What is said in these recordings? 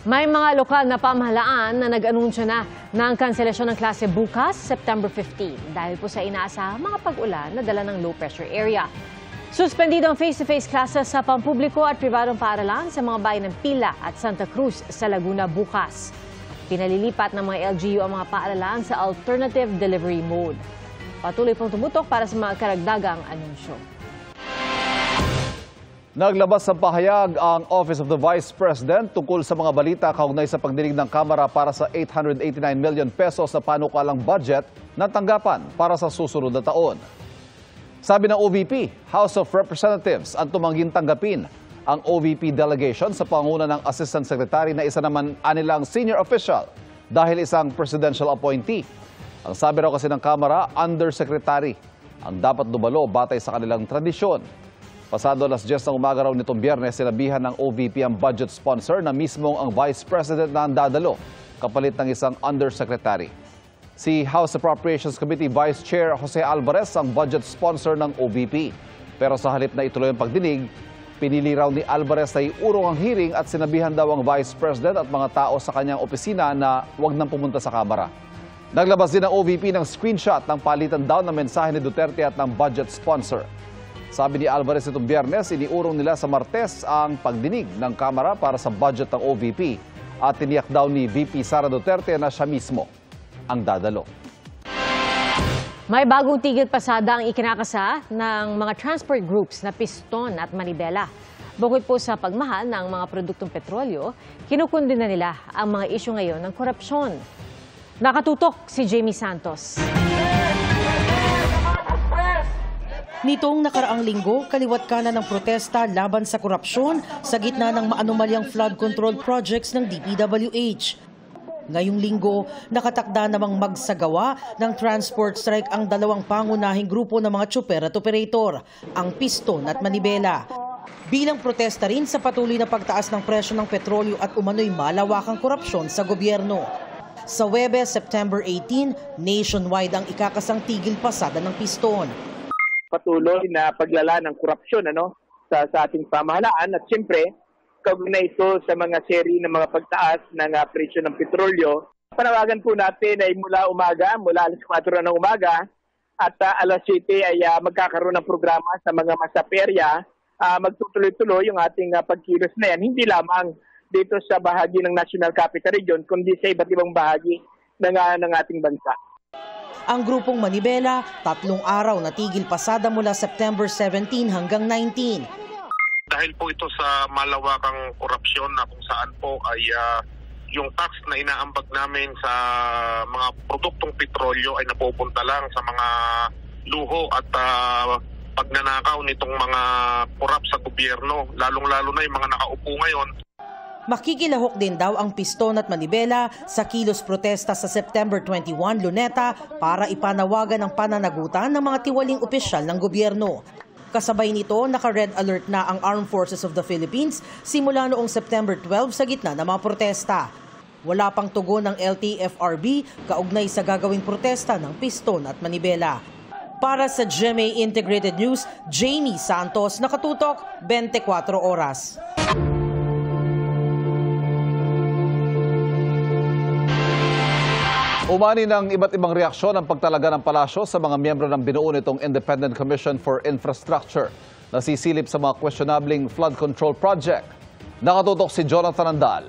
May mga lokal na pamahalaan na nag-anunsyo na ng kanselasyon ng klase bukas, September 15, dahil po sa inaasahang mga pag-ulan na dala ng low pressure area. Suspendido ang face-to-face classes sa pampubliko at pribadong paaralan sa mga bayan ng Pila at Santa Cruz sa Laguna bukas. Pinalilipat ng mga LGU ang mga paaralan sa alternative delivery mode. Patuloy pong tumutok para sa mga karagdagang anunsyo. Naglabas ng pahayag ang Office of the Vice President tungkol sa mga balita kaugnay sa pagdinig ng Kamara para sa 889 million pesos na panukalang budget na tanggapan para sa susunod na taon. Sabi ng OVP, House of Representatives ang tumangging tanggapin ang OVP delegation sa panguna ng Assistant Secretary na isa naman anilang senior official dahil isang presidential appointee. Ang sabi raw kasi ng Kamara, Undersecretary ang dapat dumalo batay sa kanilang tradisyon. Pasado alas 10 ng umaga raw nitong Biyernes, sinabihan ng OVP ang budget sponsor na mismong ang Vice President na ang dadalo, kapalit ng isang Undersecretary. Si House Appropriations Committee Vice Chair Jose Alvarez ang budget sponsor ng OVP. Pero sa halip na ituloy ang pagdinig, pinili raw ni Alvarez na iurong ang hearing at sinabihan daw ang Vice President at mga tao sa kanyang opisina na huwag nang pumunta sa Kamara. Naglabas din ang OVP ng screenshot ng palitan daw na mensahe ni Duterte at ng budget sponsor. Sabi ni Alvarez itong Biyernes, iniurong nila sa Martes ang pagdinig ng Kamara para sa budget ng OVP at tiniyak daw ni VP Sara Duterte na siya mismo ang dadalo. May bagong tigil pasada ang ikinakasa ng mga transport groups na Piston at Manibela. Bukod po sa pagmahal ng mga produktong petrolyo, kinukundina nila ang mga isyu ngayon ng korupsyon. Nakatutok si Jamie Santos. Nitong nakaraang linggo, kaliwat kanan ng protesta laban sa korupsyon sa gitna ng maanumalyang flood control projects ng DPWH. Ngayong linggo, nakatakda namang magsagawa ng transport strike ang dalawang pangunahing grupo ng mga tsuper at operator, ang Piston at Manibela. Bilang protesta rin sa patuloy na pagtaas ng presyo ng petrolyo at umano'y malawakang korupsyon sa gobyerno. Sa Huwebes, September 18, nationwide ang ikakasang tigil pasada ng Piston. Patuloy na paglala ng korupsyon sa ating pamahalaan at siyempre kaugnay ito sa mga seri ng mga pagtaas ng presyo ng petrolyo. Panawagan po natin ay mula alas 4 ng umaga at alas 7 ay magkakaroon ng programa sa mga masaperya. Magtutuloy-tuloy yung ating pagkilos na yan, hindi lamang dito sa bahagi ng National Capital Region kundi sa iba't ibang bahagi ng ating bansa. Ang grupong Manibela, 3 araw na tigil pasada mula September 17 hanggang 19. Dahil po ito sa malawakang korupsyon na kung saan po ay yung tax na inaambag namin sa mga produktong petrolyo ay napupunta lang sa mga luho at pagnanakaw nitong mga korap sa gobyerno, lalong-lalo na yung mga nakaupo ngayon. Makikilahok din daw ang Piston at Manibela sa kilos protesta sa September 21, Luneta para ipanawagan ang pananagutan ng mga tiwaling opisyal ng gobyerno. Kasabay nito, naka-red alert na ang Armed Forces of the Philippines simula noong September 12 sa gitna ng mga protesta. Wala pang tugon ng LTFRB kaugnay sa gagawing protesta ng Piston at Manibela. Para sa GMA Integrated News, Jamie Santos, nakatutok, 24 oras. Umani ng iba't ibang reaksyon ang pagtalaga ng palasyo sa mga miyembro ng binuo nitong Independent Commission for Infrastructure na sisilip sa mga questionabling flood control project. Nakatutok si Jonathan Andal.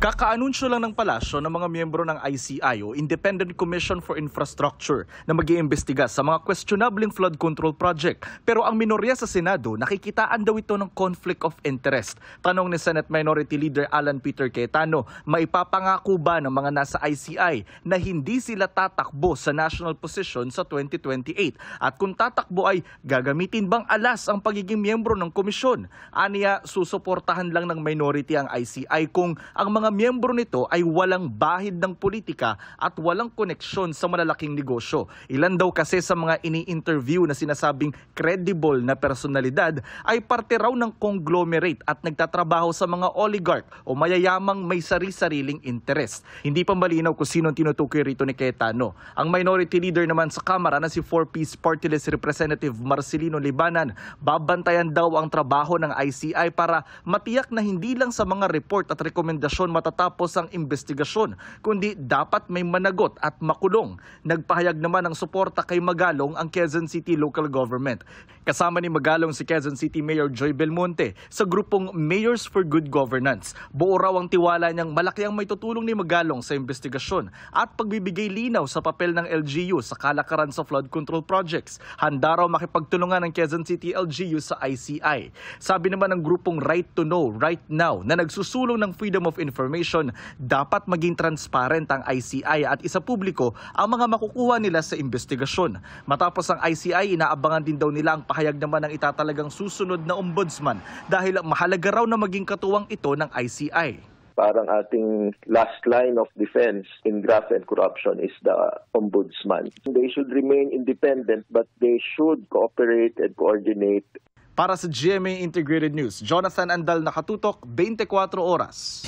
Kakaanunsyo lang ng palasyo ng mga miyembro ng ICI o Independent Commission for Infrastructure na mag-iimbestiga sa mga questionabling flood control project. Pero ang minorya sa Senado, nakikitaan daw ito ng conflict of interest. Tanong ni Senate Minority Leader Alan Peter Cayetano, maipapangako ba ng mga nasa ICI na hindi sila tatakbo sa national position sa 2028? At kung tatakbo ay gagamitin bang alas ang pagiging miyembro ng komisyon? Aniya, susuportahan lang ng minority ang ICI kung ang mga miyembro nito ay walang bahid ng politika at walang koneksyon sa malalaking negosyo. Ilan daw kasi sa mga ini-interview na sinasabing credible na personalidad ay parte raw ng conglomerate at nagtatrabaho sa mga oligarch o mayayamang may sari-sariling interest. Hindi pa malinaw kung sino ang tinutukoy rito ni Cayetano. Ang minority leader naman sa Kamara na si 4Ps Party List Representative Marcelino Libanan, babantayan daw ang trabaho ng ICI para matiyak na hindi lang sa mga report at rekomendasyon matatapos ang investigasyon, kundi dapat may managot at makulong. Nagpahayag naman ng suporta kay Magalong ang Quezon City Local Government. Kasama ni Magalong si Quezon City Mayor Joy Belmonte sa grupong Mayors for Good Governance. Buo raw ang tiwala niyang malaki ang may tutulong ni Magalong sa investigasyon at pagbibigay linaw sa papel ng LGU sa kalakaran sa flood control projects. Handa raw makipagtulungan ng Quezon City LGU sa ICI. Sabi naman ng grupong Right to Know, Right Now na nagsusulong ng freedom of information, dapat maging transparent ang ICI at isa publiko ang mga makukuha nila sa investigasyon. Matapos ang ICI, inaabangan din daw nila ang pahayag naman ng itatalagang susunod na ombudsman dahil mahalaga raw na maging katuwang ito ng ICI. Parang ating last line of defense in graft and corruption is the ombudsman. They should remain independent but they should cooperate and coordinate. Para sa GMA Integrated News, Jonathan Andal, nakatutok, 24 oras.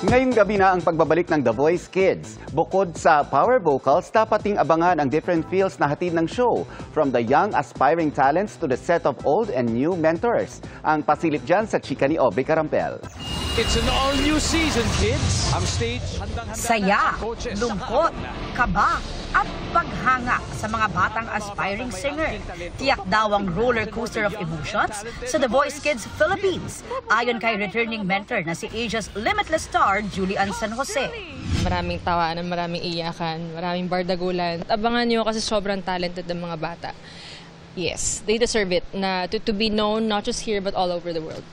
Ngayong gabi na ang pagbabalik ng The Voice Kids. Bukod sa power vocals, dapat ding abangan ang different feels na hatid ng show. From the young aspiring talents to the set of old and new mentors. Ang pasilip dyan sa chika ni Aubrey Carampel. It's an all-new season, kids. Ang stage, handang-handa saya, lungkot, kaba, at paghanga sa mga batang aspiring singer. Tiyak daw ang roller coaster of emotions sa The Voice Kids Philippines, ayon kay returning mentor na si Asia's Limitless star, Julian San Jose. Maraming tawanan, maraming iyakan, maraming bardagulan. Abangan nyo kasi sobrang talented ng mga bata. Yes, they deserve it na to be known not just here but all over the world.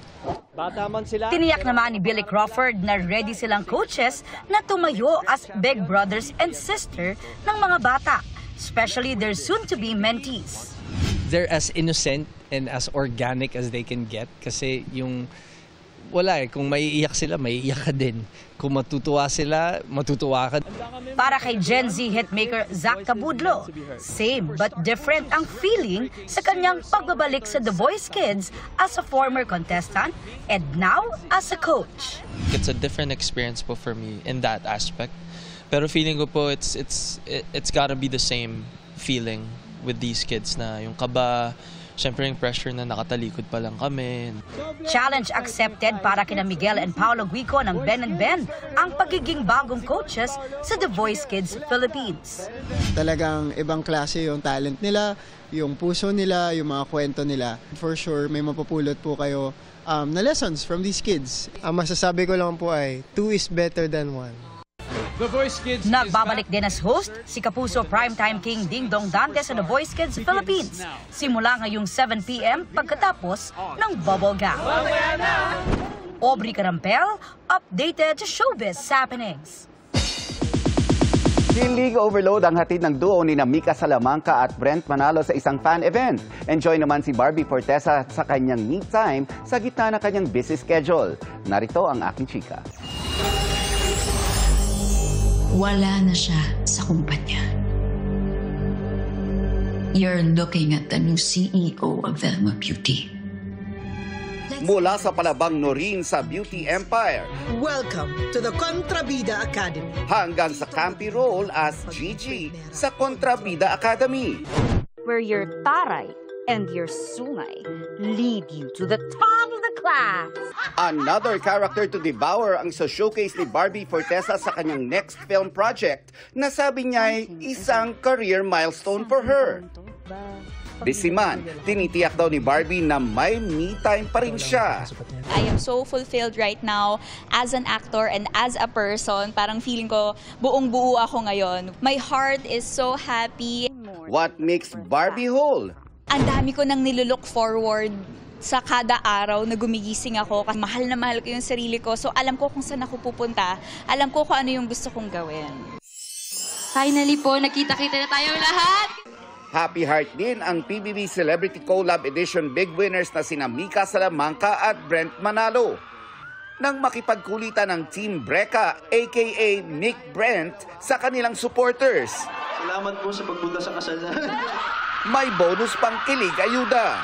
Tiniyak naman ni Billy Crawford na ready silang coaches na tumayo as big brothers and sister ng mga bata, especially their soon-to-be mentees. They're as innocent and as organic as they can get kasi yung wala kung maiiyak sila, maiiyak ka din. Kung matutuwa sila, matutuwa ka. Para kay Gen Z hitmaker Zach Cabudlo, same but different ang feeling sa kanyang pagbabalik sa The Voice Kids as a former contestant and now as a coach. It's a different experience po for me in that aspect. Pero feeling ko po it's gotta be the same feeling with these kids na yung kaba, siyempre yung pressure na nakatalikod pa lang kami. Challenge accepted para kina Miguel and Paolo Guico ng Ben & Ben ang pagiging bagong coaches sa The Voice Kids Philippines. Talagang ibang klase yung talent nila, yung puso nila, yung mga kwento nila. For sure, may mapupulot po kayo na lessons from these kids. Ang masasabi ko lang po ay, 2 is better than 1. Nagbabalik din as host si Kapuso Primetime King Ding Dong Dante sa The Voice Kids Philippines. Simula ngayong 7 p.m. pagkatapos ng Bubble Gap. Aubrey Carampel, updated to showbiz happenings. Hindi overload ang hatid ng duo ni Mika Salamanca at Brent Manalo sa isang fan event. Enjoy naman si Barbie Fortesa sa kanyang me time sa gitna ng kanyang busy schedule. Narito ang aking chika. Wala na siya sa kumpanya. You're looking at the new CEO of Velma Beauty. Mula sa palabang Noreen sa Beauty Empire. Welcome to the Contrabida Academy. Hanggang sa campy role as Gigi sa Contrabida Academy. Where your taray and your sungay lead you to the top of the class. Another character to devour ang sa showcase ni Barbie Fortesa sa kanyang next film project na sabi niya ay isang career milestone for her. Bisiman, tinitiyak daw ni Barbie na may me time pa rin siya. I am so fulfilled right now as an actor and as a person. Parang feeling ko buong-buo ako ngayon. My heart is so happy. What makes Barbie whole? Ang dami ko nang nilulook forward sa kada araw na gumigising ako. Mahal na mahal ko yung sarili ko. So alam ko kung saan ako pupunta. Alam ko kung ano yung gusto kong gawin. Finally po, nakita-kita na tayong lahat. Happy Heart din ang PBB Celebrity Collab Edition big winners na sina Mika Salamanca at Brent Manalo. Nang makipagkulitan ng Team Breca aka Nick Brent sa kanilang supporters. Salamat po sa pagpunta sa kasal na. May bonus pang kilig ayuda.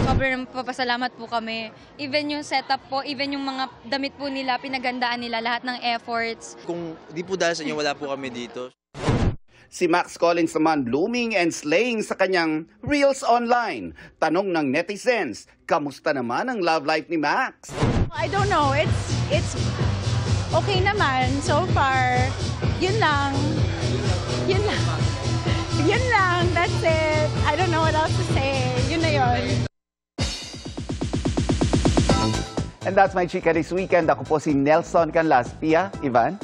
Sobrang papasalamat po kami. Even yung setup po, even yung mga damit po nila, pinagandaan nila lahat ng efforts. Kung di po dahil sa inyo, wala po kami dito. Si Max Collins naman blooming and slaying sa kanyang Reels Online. Tanong ng netizens, kamusta naman ang love life ni Max? I don't know, it's okay naman so far. Yun lang, that's it. I don't know what else to say. Yun na yun. And that's my Chika this weekend. Ako po si Nelson Canlas. Pia, Ivan.